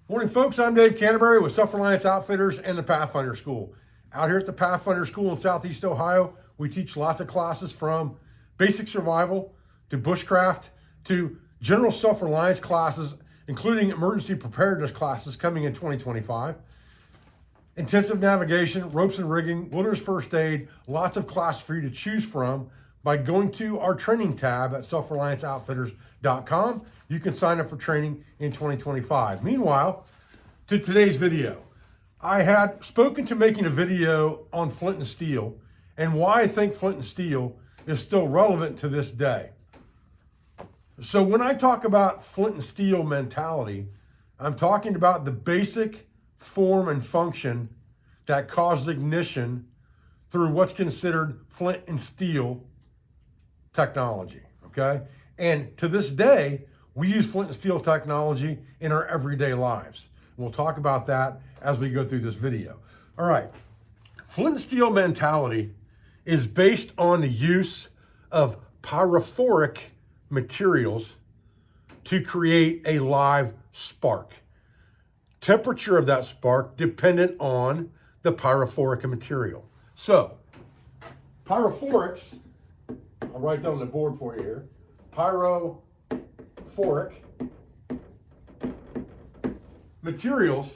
Morning, folks. I'm Dave Canterbury with Self-Reliance Outfitters and the Pathfinder School. Out here at the Pathfinder School in Southeast Ohio, we teach lots of classes from basic survival to bushcraft to general self-reliance classes, including emergency preparedness classes coming in 2025. Intensive navigation, ropes and rigging, wilderness first aid, lots of classes for you to choose from by going to our training tab at selfrelianceoutfitters.com. You can sign up for training in 2025. Meanwhile, to today's video, I had spoken to making a video on Flint and Steel and why I think Flint and Steel is still relevant to this day. So when I talk about Flint and Steel mentality, I'm talking about the basic form and function that causes ignition through what's considered flint and steel technology, okay? And to this day, we use flint and steel technology in our everyday lives. We'll talk about that as we go through this video. All right, flint and steel mentality is based on the use of pyrophoric materials to create a live spark. Temperature of that spark dependent on the pyrophoric material. So, pyrophorics, I'll write down on the board for you here. Pyrophoric materials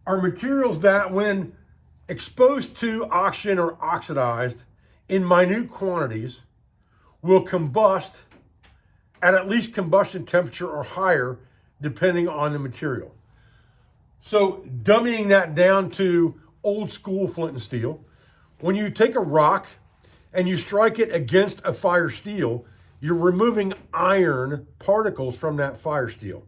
are materials that, when exposed to oxygen or oxidized in minute quantities, will combust at least combustion temperature or higher, depending on the material. So, dummying that down to old school flint and steel, when you take a rock and you strike it against a fire steel, you're removing iron particles from that fire steel.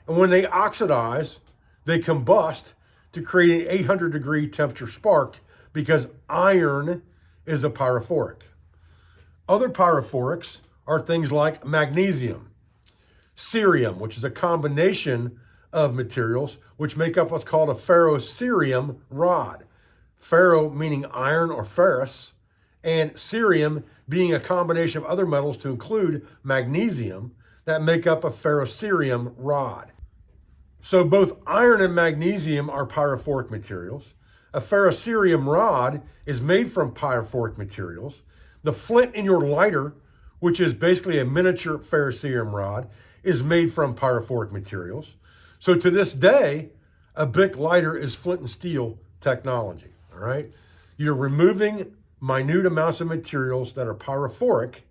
And when they oxidize, they combust to create an 800-degree temperature spark because iron is a pyrophoric. Other pyrophorics are things like magnesium, cerium, which is a combination of materials which make up what's called a ferrocerium rod. Ferro meaning iron or ferrous, and cerium being a combination of other metals to include magnesium that make up a ferrocerium rod. So both iron and magnesium are pyrophoric materials. A ferrocerium rod is made from pyrophoric materials. The flint in your lighter, which is basically a miniature ferrocerium rod, is made from pyrophoric materials. So to this day, a Bic lighter is flint and steel technology, all right? You're removing minute amounts of materials that are pyrophoric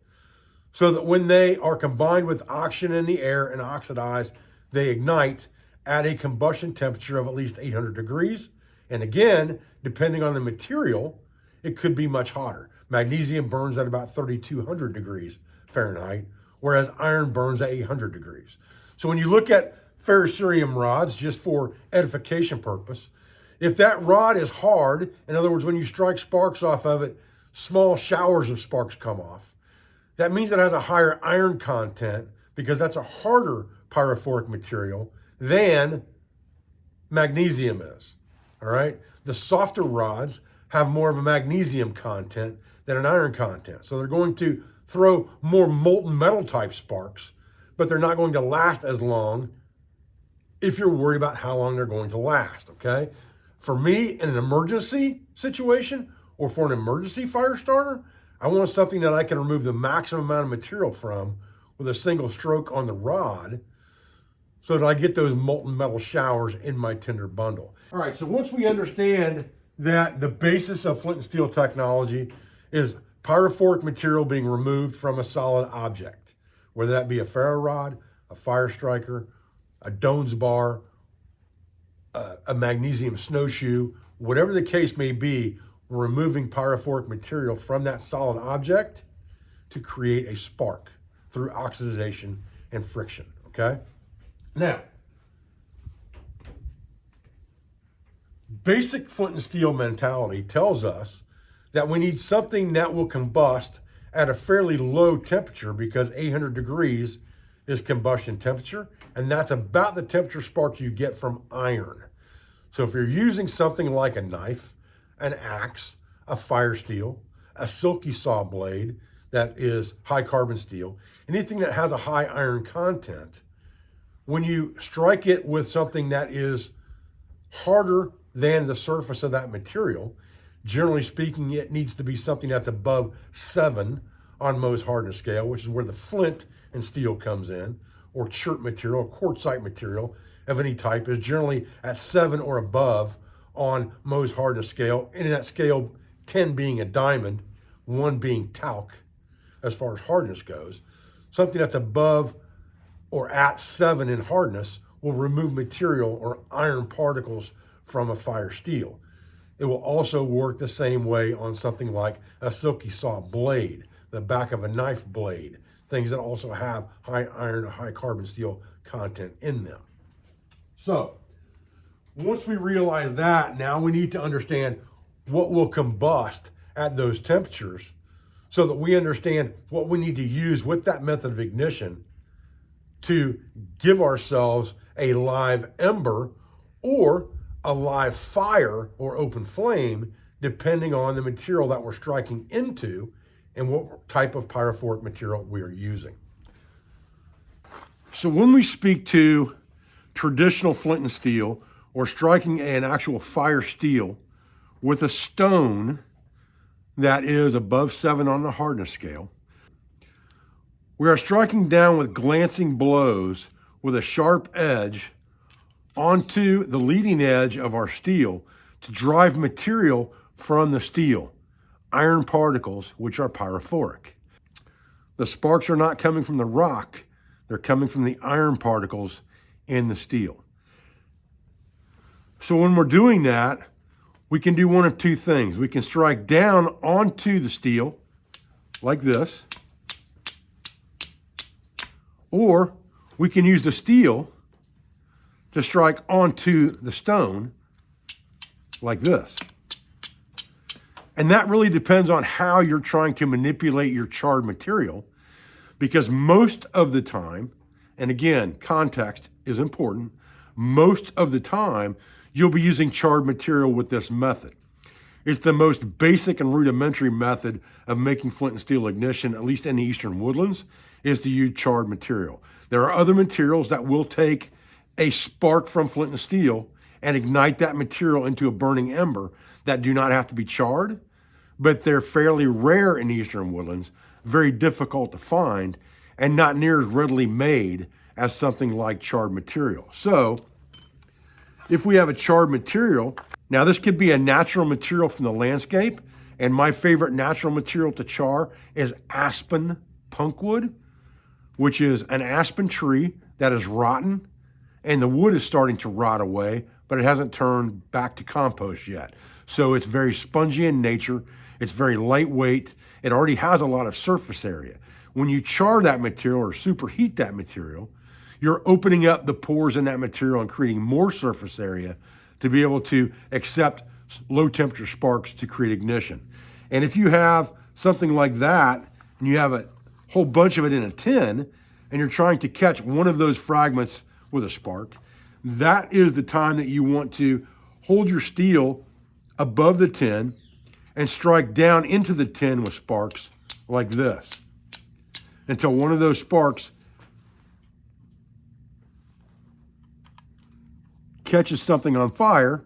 so that when they are combined with oxygen in the air and oxidize, they ignite at a combustion temperature of at least 800 degrees. And again, depending on the material, it could be much hotter. Magnesium burns at about 3,200 degrees Fahrenheit, whereas iron burns at 800 degrees. So when you look at ferrocerium rods, just for edification purpose, if that rod is hard, in other words, when you strike sparks off of it, small showers of sparks come off. That means it has a higher iron content because that's a harder pyrophoric material than magnesium is, all right? The softer rods have more of a magnesium content than an iron content. So they're going to throw more molten metal type sparks, but they're not going to last as long if you're worried about how long they're going to last, okay? For me, in an emergency situation or for an emergency fire starter, I want something that I can remove the maximum amount of material from with a single stroke on the rod so that I get those molten metal showers in my tinder bundle. All right, so once we understand that the basis of flint and steel technology is pyrophoric material being removed from a solid object, whether that be a ferro rod, a fire striker, a Doan's bar, a magnesium snowshoe, whatever the case may be, we're removing pyrophoric material from that solid object to create a spark through oxidization and friction, okay? Now, basic flint and steel mentality tells us that we need something that will combust at a fairly low temperature because 800 degrees is combustion temperature, and that's about the temperature spark you get from iron. So if you're using something like a knife, an axe, a fire steel, a silky saw blade that is high carbon steel, anything that has a high iron content, when you strike it with something that is harder than the surface of that material, generally speaking, it needs to be something that's above 7 on Mohs hardness scale, which is where the flint and steel comes in, or chert material, quartzite material of any type is generally at 7 or above on Mohs hardness scale, and in that scale, 10 being a diamond, 1 being talc as far as hardness goes. Something that's above or at 7 in hardness will remove material or iron particles from a fire steel. It will also work the same way on something like a silky saw blade, the back of a knife blade, things that also have high iron or high carbon steel content in them. So once we realize that, now we need to understand what will combust at those temperatures so that we understand what we need to use with that method of ignition to give ourselves a live ember or a live fire or open flame, depending on the material that we're striking into and what type of pyrophoric material we are using. So when we speak to traditional flint and steel or striking an actual fire steel with a stone that is above 7 on the hardness scale, we are striking down with glancing blows with a sharp edge onto the leading edge of our steel to drive material from the steel, iron particles, which are pyrophoric. The sparks are not coming from the rock, they're coming from the iron particles in the steel. So when we're doing that, we can do one of two things. We can strike down onto the steel like this, or we can use the steel to strike onto the stone like this. And that really depends on how you're trying to manipulate your charred material, because most of the time, and again, context is important, most of the time you'll be using charred material with this method. It's the most basic and rudimentary method of making flint and steel ignition, at least in the eastern woodlands, is to use charred material. There are other materials that will take a spark from flint and steel and ignite that material into a burning ember that do not have to be charred, but they're fairly rare in the eastern woodlands, very difficult to find, and not near as readily made as something like charred material. So if we have a charred material, now this could be a natural material from the landscape, and my favorite natural material to char is aspen punkwood, which is an aspen tree that is rotten, and the wood is starting to rot away, but it hasn't turned back to compost yet. So it's very spongy in nature, it's very lightweight, it already has a lot of surface area. When you char that material or superheat that material, you're opening up the pores in that material and creating more surface area to be able to accept low temperature sparks to create ignition. And if you have something like that, and you have a whole bunch of it in a tin, and you're trying to catch one of those fragments with a spark, that is the time that you want to hold your steel above the tin and strike down into the tin with sparks like this until one of those sparks catches something on fire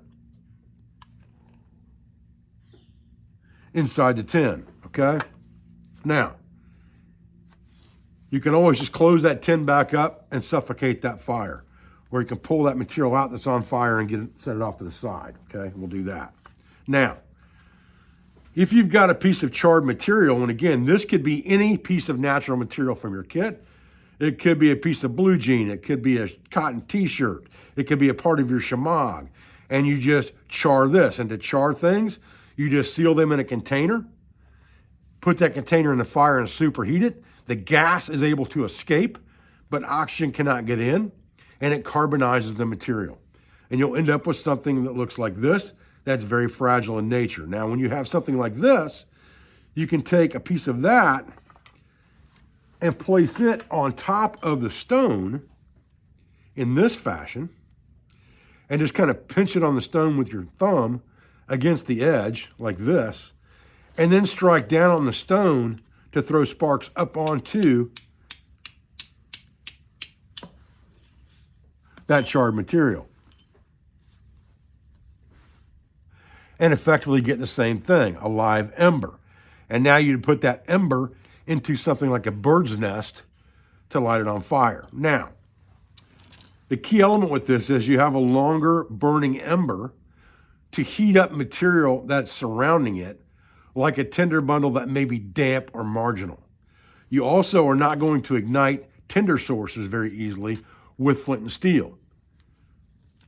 inside the tin, okay? Now, you can always just close that tin back up and suffocate that fire, or you can pull that material out that's on fire and set it off to the side, okay? We'll do that. Now, if you've got a piece of charred material, and again, this could be any piece of natural material from your kit. It could be a piece of blue jean. It could be a cotton t-shirt. It could be a part of your shamag. And you just char this. And to char things, you just seal them in a container, put that container in the fire and superheat it. The gas is able to escape, but oxygen cannot get in, and it carbonizes the material. And you'll end up with something that looks like this that's very fragile in nature. Now, when you have something like this, you can take a piece of that and place it on top of the stone in this fashion and just kind of pinch it on the stone with your thumb against the edge like this, and then strike down on the stone to throw sparks up onto that charred material. And effectively get the same thing, a live ember. And now you'd put that ember into something like a bird's nest to light it on fire. Now, the key element with this is you have a longer burning ember to heat up material that's surrounding it, like a tinder bundle that may be damp or marginal. You also are not going to ignite tinder sources very easily with flint and steel.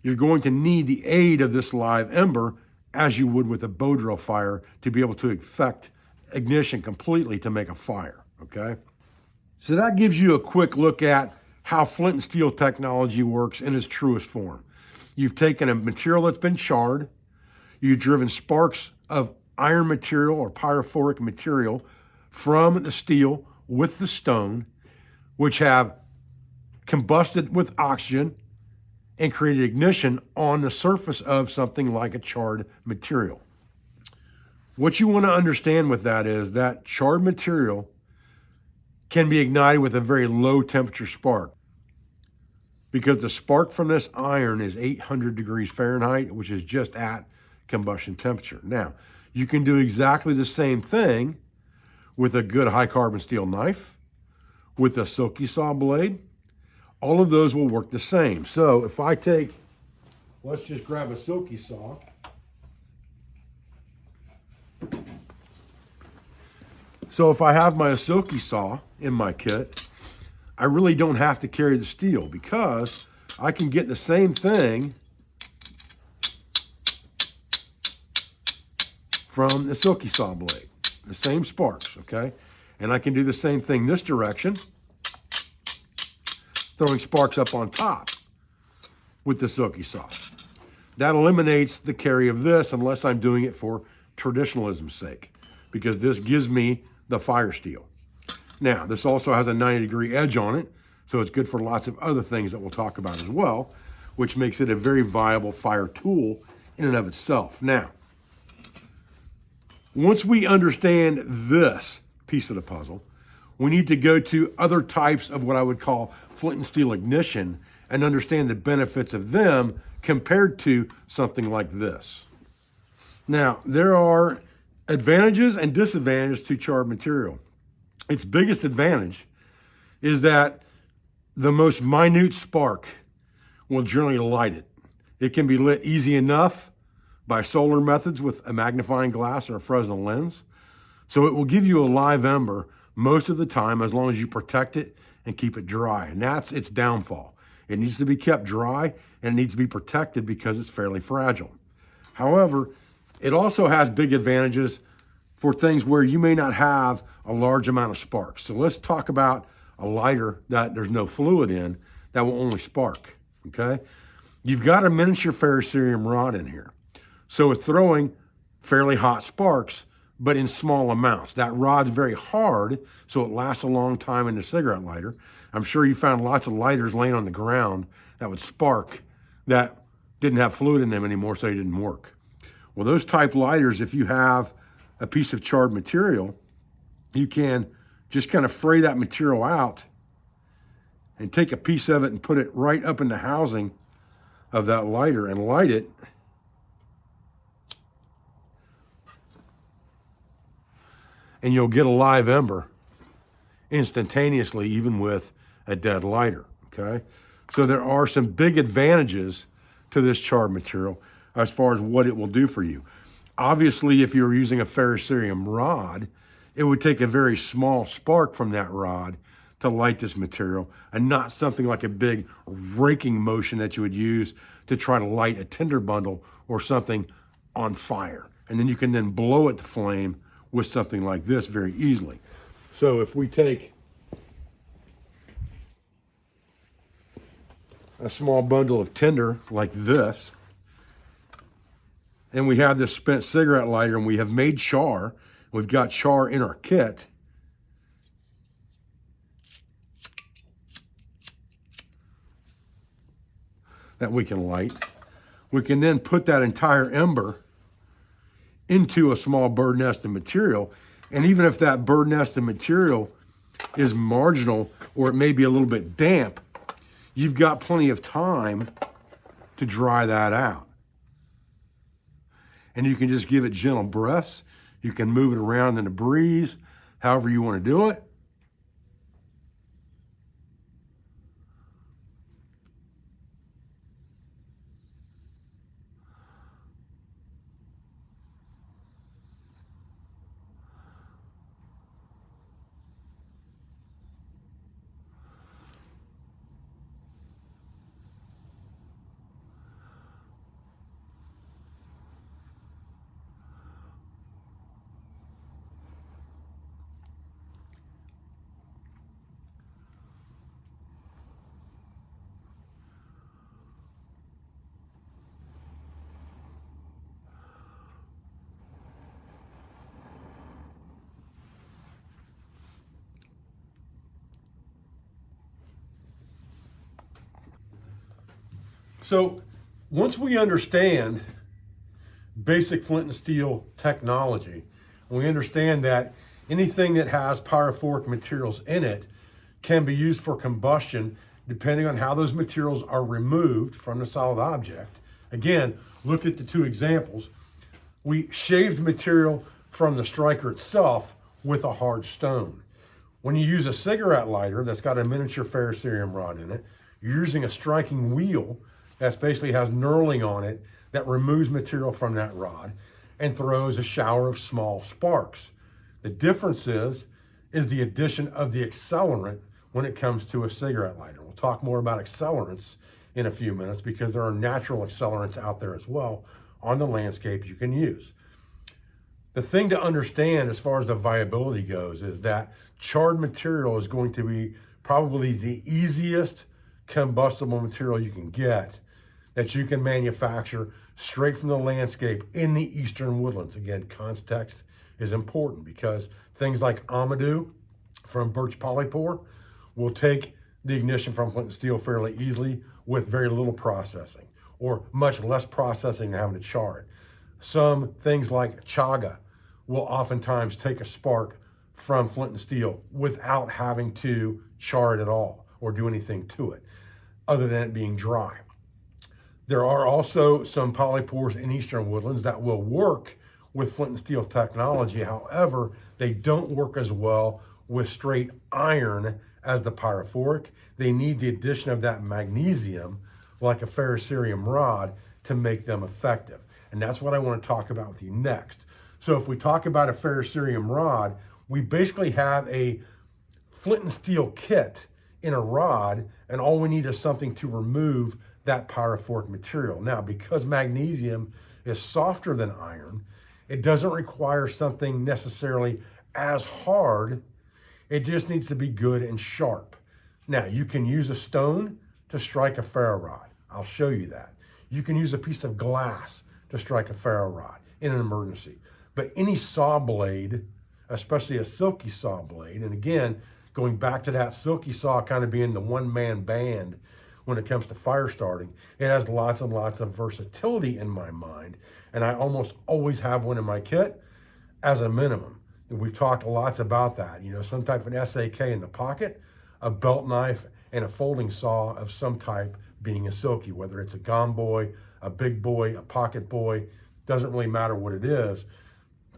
You're going to need the aid of this live ember as you would with a bow drill fire to be able to effect ignition completely to make a fire, okay? So that gives you a quick look at how flint and steel technology works in its truest form. You've taken a material that's been charred, you've driven sparks of iron material or pyrophoric material from the steel with the stone, which have combusted with oxygen and created ignition on the surface of something like a charred material. What you want to understand with that is that charred material can be ignited with a very low temperature spark, because the spark from this iron is 800 degrees Fahrenheit, which is just at combustion temperature. Now, you can do exactly the same thing with a good high carbon steel knife, with a silky saw blade. All of those will work the same. So if I take, let's just grab a silky saw. So if I have my silky saw in my kit, I really don't have to carry the steel, because I can get the same thing from the silky saw blade, the same sparks, okay? And I can do the same thing this direction, throwing sparks up on top with the silky saw. That eliminates the carry of this unless I'm doing it for traditionalism's sake, because this gives me the fire steel. Now, this also has a 90-degree edge on it, so it's good for lots of other things that we'll talk about as well, which makes it a very viable fire tool in and of itself. Now, once we understand this piece of the puzzle, we need to go to other types of what I would call flint and steel ignition and understand the benefits of them compared to something like this. Now, there are advantages and disadvantages to charred material. Its biggest advantage is that the most minute spark will generally light it. It can be lit easy enough by solar methods with a magnifying glass or a Fresnel lens. So it will give you a live ember most of the time, as long as you protect it and keep it dry. And that's its downfall. It needs to be kept dry and it needs to be protected because it's fairly fragile. However, it also has big advantages for things where you may not have a large amount of sparks. So let's talk about a lighter that there's no fluid in that will only spark, okay? You've got a miniature ferrocerium rod in here. So it's throwing fairly hot sparks, but in small amounts. That rod's very hard, so it lasts a long time in the cigarette lighter. I'm sure you found lots of lighters laying on the ground that would spark that didn't have fluid in them anymore, so they didn't work. Well, those type lighters, if you have a piece of charred material, you can just kind of fray that material out and take a piece of it and put it right up in the housing of that lighter and light it. And you'll get a live ember instantaneously, even with a dead lighter, okay? So there are some big advantages to this charred material as far as what it will do for you. Obviously, if you're using a ferrocerium rod, it would take a very small spark from that rod to light this material, and not something like a big raking motion that you would use to try to light a tinder bundle or something on fire. And then you can then blow it to flame with something like this very easily. So if we take a small bundle of tinder like this, and we have this spent cigarette lighter, and we have made char, we've got char in our kit, that we can light. We can then put that entire ember into a small bird nest of material. And even if that bird nest of material is marginal, or it may be a little bit damp, you've got plenty of time to dry that out. And you can just give it gentle breaths. You can move it around in the breeze, however you want to do it. So once we understand basic flint and steel technology, we understand that anything that has pyrophoric materials in it can be used for combustion depending on how those materials are removed from the solid object. Again, look at the two examples. We shaved material from the striker itself with a hard stone. When you use a cigarette lighter that's got a miniature ferrocerium rod in it, you're using a striking wheel that basically has knurling on it that removes material from that rod and throws a shower of small sparks. The difference is the addition of the accelerant when it comes to a cigarette lighter. We'll talk more about accelerants in a few minutes because there are natural accelerants out there as well on the landscape you can use. The thing to understand as far as the viability goes is that charred material is going to be probably the easiest combustible material you can get that you can manufacture straight from the landscape in the eastern woodlands. Again, context is important because things like Amadou from birch polypore will take the ignition from flint and steel fairly easily with very little processing, or much less processing than having to char it. Some things like chaga will oftentimes take a spark from flint and steel without having to char it at all or do anything to it other than it being dry. There are also some polypores in eastern woodlands that will work with flint and steel technology. However, they don't work as well with straight iron as the pyrophoric. They need the addition of that magnesium, like a ferrocerium rod, to make them effective. And that's what I want to talk about with you next. So if we talk about a ferrocerium rod, we basically have a flint and steel kit in a rod, and all we need is something to remove that pyrophoric material. Now, because magnesium is softer than iron, it doesn't require something necessarily as hard. It just needs to be good and sharp. Now, you can use a stone to strike a ferro rod. I'll show you that. You can use a piece of glass to strike a ferro rod in an emergency. But any saw blade, especially a silky saw blade, and again, going back to that silky saw kind of being the one-man band when it comes to fire starting, it has lots and lots of versatility in my mind, and I almost always have one in my kit as a minimum. We've talked lots about that. You know, some type of an SAK in the pocket, a belt knife, and a folding saw of some type being a silky, whether it's a gomboy, a big boy, a pocket boy, doesn't really matter what it is.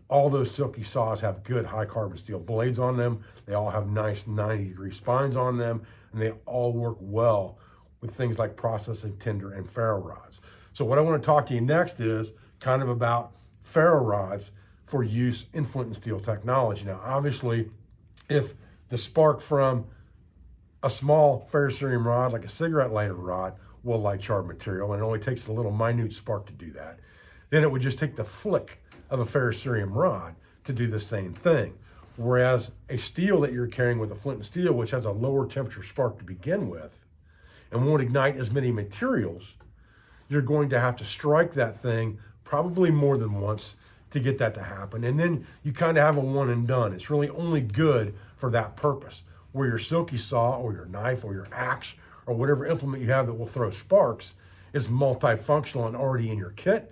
All those silky saws have good high carbon steel blades on them. They all have nice 90-degree spines on them, and they all work well with things like processing tinder and ferro rods. So what I want to talk to you next is kind of about ferro rods for use in flint and steel technology. Now, obviously, if the spark from a small ferrocerium rod, like a cigarette lighter rod, will light charred material, and it only takes a little minute spark to do that, then it would just take the flick of a ferrocerium rod to do the same thing. Whereas a steel that you're carrying with a flint and steel, which has a lower temperature spark to begin with, and won't ignite as many materials, you're going to have to strike that thing probably more than once to get that to happen. And then you kind of have a one and done. It's really only good for that purpose, where your silky saw or your knife or your axe or whatever implement you have that will throw sparks is multifunctional and already in your kit,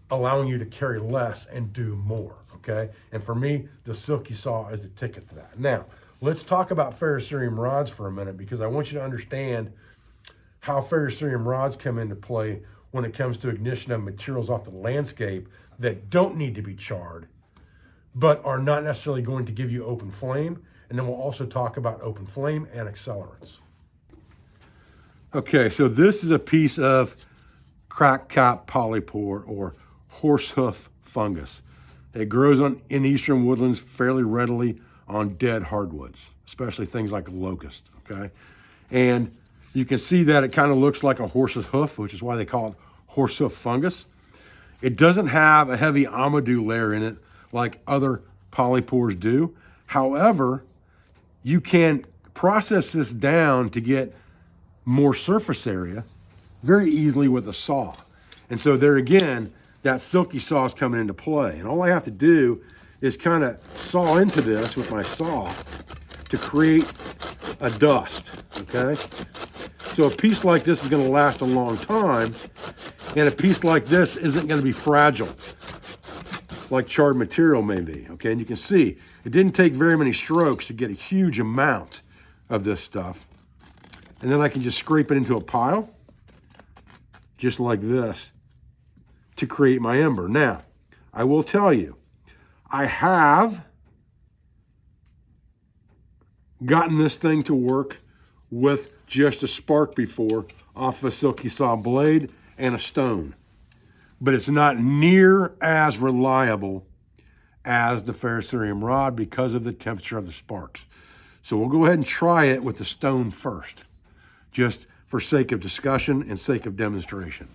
allowing you to carry less and do more, okay? And for me, the silky saw is the ticket to that. Now, let's talk about ferrocerium rods for a minute, because I want you to understand how ferrocerium rods come into play when it comes to ignition of materials off the landscape that don't need to be charred, but are not necessarily going to give you open flame. And then we'll also talk about open flame and accelerants. Okay, so this is a piece of crack cap polypore or horsehoof fungus. It grows in eastern woodlands fairly readily on dead hardwoods, especially things like locust, okay? And you can see that it kind of looks like a horse's hoof, which is why they call it horsehoof fungus. It doesn't have a heavy amadou layer in it like other polypores do. However, you can process this down to get more surface area very easily with a saw. And so there again, that silky saw is coming into play. And all I have to do is kind of saw into this with my saw to create a dust, okay? So a piece like this is gonna last a long time, and a piece like this isn't gonna be fragile like charred material may be, okay? And you can see, it didn't take very many strokes to get a huge amount of this stuff. And then I can just scrape it into a pile, just like this, to create my ember. Now, I will tell you, I have gotten this thing to work with just a spark before off a silky saw blade and a stone. But it's not near as reliable as the ferrocerium rod because of the temperature of the sparks. So we'll go ahead and try it with the stone first, just for sake of discussion and sake of demonstration.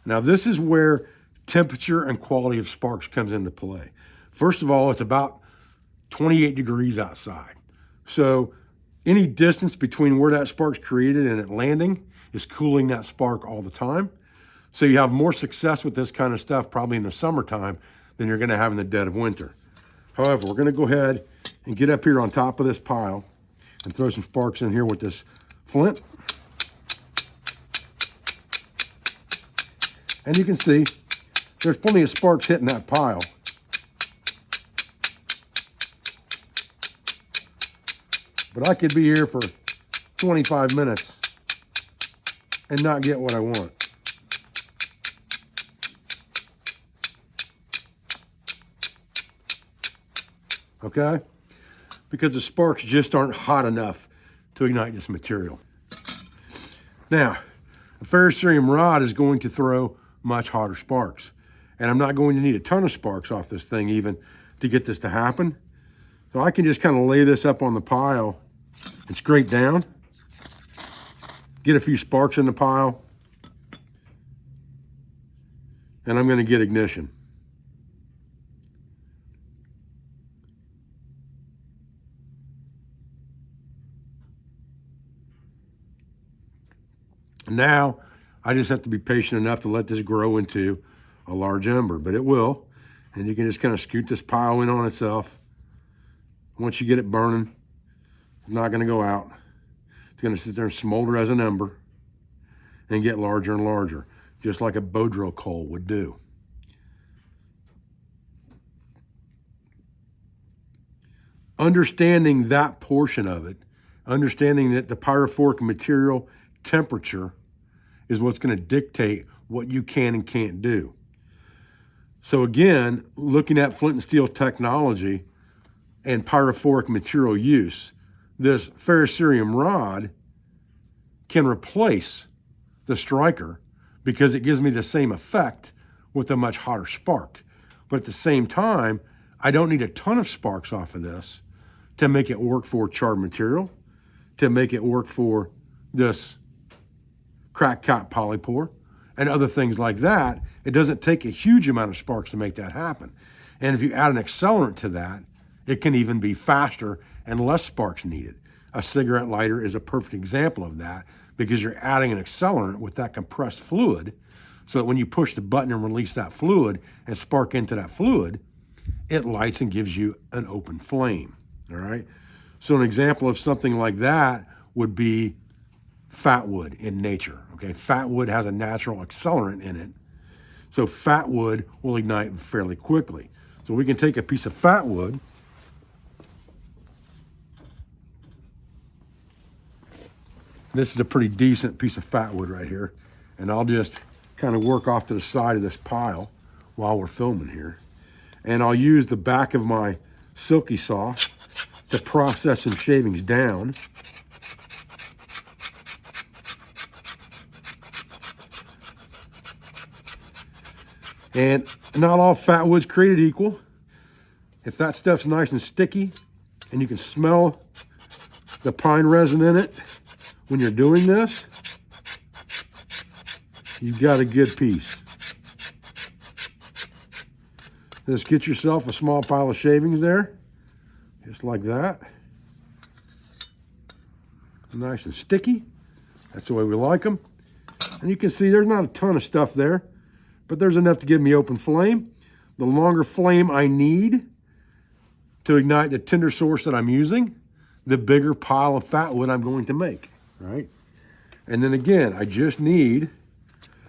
Now this is where temperature and quality of sparks comes into play. First of all, it's about 28 degrees outside. So any distance between where that spark's created and it landing is cooling that spark all the time. So you have more success with this kind of stuff probably in the summertime than you're gonna have in the dead of winter. However, we're gonna go ahead and get up here on top of this pile and throw some sparks in here with this flint. And you can see there's plenty of sparks hitting that pile. But I could be here for 25 minutes and not get what I want. Okay? Because the sparks just aren't hot enough to ignite this material. Now, a ferrocerium rod is going to throw much hotter sparks. And I'm not going to need a ton of sparks off this thing even to get this to happen. So I can just kind of lay this up on the pile and scrape down, get a few sparks in the pile, and I'm going to get ignition. Now, I just have to be patient enough to let this grow into a large ember, but it will. And you can just kind of scoot this pile in on itself. Once you get it burning, it's not gonna go out. It's gonna sit there and smolder as an ember and get larger and larger, just like a bow drill coal would do. Understanding that portion of it, understanding that the pyrophoric material temperature is what's going to dictate what you can and can't do. So again, looking at flint and steel technology and pyrophoric material use, this ferrocerium rod can replace the striker because it gives me the same effect with a much hotter spark. But at the same time, I don't need a ton of sparks off of this to make it work for charred material, to make it work for this crack cap polypore and other things like that. It doesn't take a huge amount of sparks to make that happen. And if you add an accelerant to that, it can even be faster and less sparks needed. A cigarette lighter is a perfect example of that because you're adding an accelerant with that compressed fluid so that when you push the button and release that fluid and spark into that fluid, it lights and gives you an open flame, all right? So an example of something like that would be fat wood in nature, okay? Fat wood has a natural accelerant in it, so fat wood will ignite fairly quickly. So we can take a piece of fat wood This is a pretty decent piece of fat wood right here. And I'll just kind of work off to the side of this pile while we're filming here. And I'll use the back of my silky saw to process some shavings down. And not all fat wood's created equal. If that stuff's nice and sticky and you can smell the pine resin in it when you're doing this, you've got a good piece. Just get yourself a small pile of shavings there, just like that. Nice and sticky. That's the way we like them. And you can see there's not a ton of stuff there, but there's enough to give me open flame. The longer flame I need to ignite the tinder source that I'm using, the bigger pile of fat wood I'm going to make, right? And then again, I just need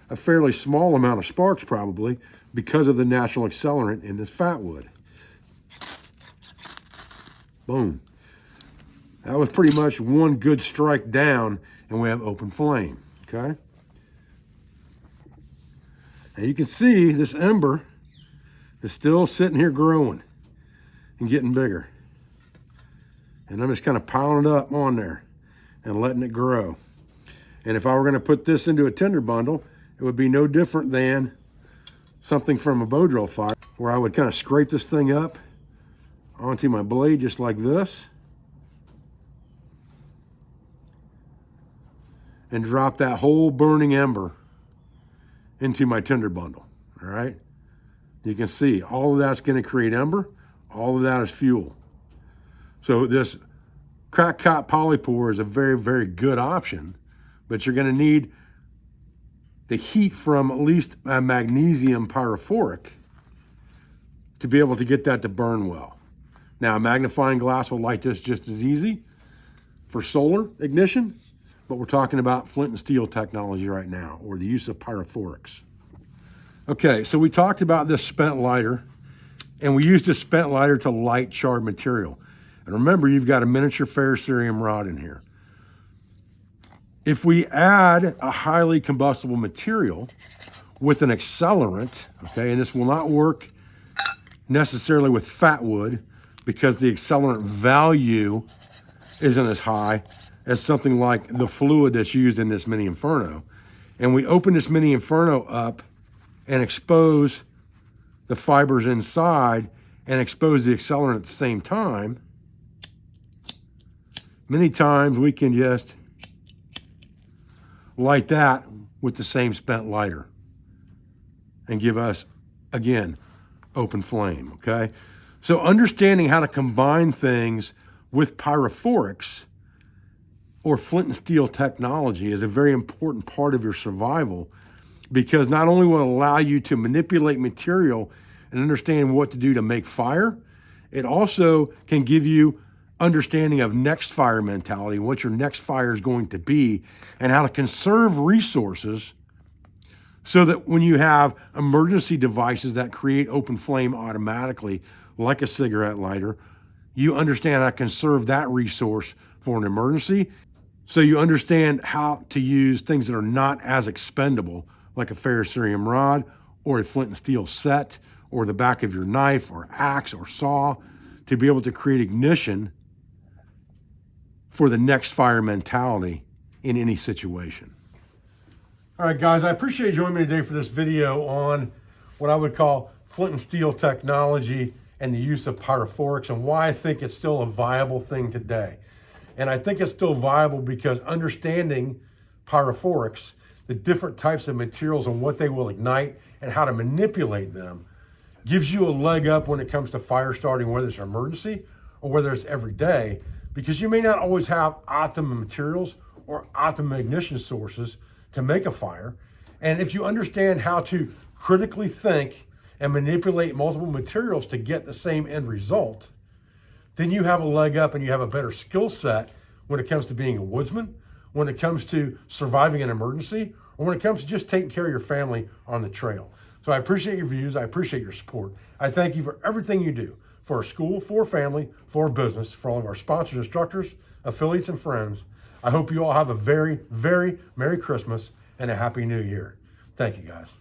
a fairly small amount of sparks probably because of the natural accelerant in this fat wood. Boom. That was pretty much one good strike down and we have open flame, okay? And you can see this ember is still sitting here growing and getting bigger. And I'm just kind of piling it up on there and letting it grow. And if I were going to put this into a tinder bundle, it would be no different than something from a bow drill fire, where I would kind of scrape this thing up onto my blade just like this and drop that whole burning ember into my tinder bundle, all right? You can see all of that's going to create ember. All of that is fuel. So this crack cop polypore is a very, very good option, but you're going to need the heat from at least a magnesium pyrophoric to be able to get that to burn well. Now, a magnifying glass will light this just as easy for solar ignition, but we're talking about flint and steel technology right now, or the use of pyrophorics. Okay, so we talked about this spent lighter, and we used this spent lighter to light charred material. And remember, you've got a miniature ferrocerium rod in here. If we add a highly combustible material with an accelerant, okay, and this will not work necessarily with fat wood because the accelerant value isn't as high as something like the fluid that's used in this mini inferno. And we open this mini inferno up and expose the fibers inside and expose the accelerant at the same time, many times we can just light that with the same spent lighter and give us, again, open flame, okay? So understanding how to combine things with pyrophorics or flint and steel technology is a very important part of your survival, because not only will it allow you to manipulate material and understand what to do to make fire, it also can give you understanding of next fire mentality, what your next fire is going to be, and how to conserve resources so that when you have emergency devices that create open flame automatically, like a cigarette lighter, you understand how to conserve that resource for an emergency. So you understand how to use things that are not as expendable, like a ferrocerium rod or a flint and steel set or the back of your knife or axe or saw, to be able to create ignition for the next fire mentality in any situation. All right, guys, I appreciate you joining me today for this video on what I would call flint and steel technology and the use of pyrophorics, and why I think it's still a viable thing today. And I think it's still viable because understanding pyrophorics, the different types of materials and what they will ignite and how to manipulate them, gives you a leg up when it comes to fire starting, whether it's an emergency or whether it's every day, because you may not always have optimum materials or optimum ignition sources to make a fire. And if you understand how to critically think and manipulate multiple materials to get the same end result, then you have a leg up and you have a better skill set when it comes to being a woodsman, when it comes to surviving an emergency, or when it comes to just taking care of your family on the trail. So I appreciate your views. I appreciate your support. I thank you for everything you do for our school, for our family, for our business, for all of our sponsors, instructors, affiliates, and friends. I hope you all have a very, very Merry Christmas and a Happy New Year. Thank you, guys.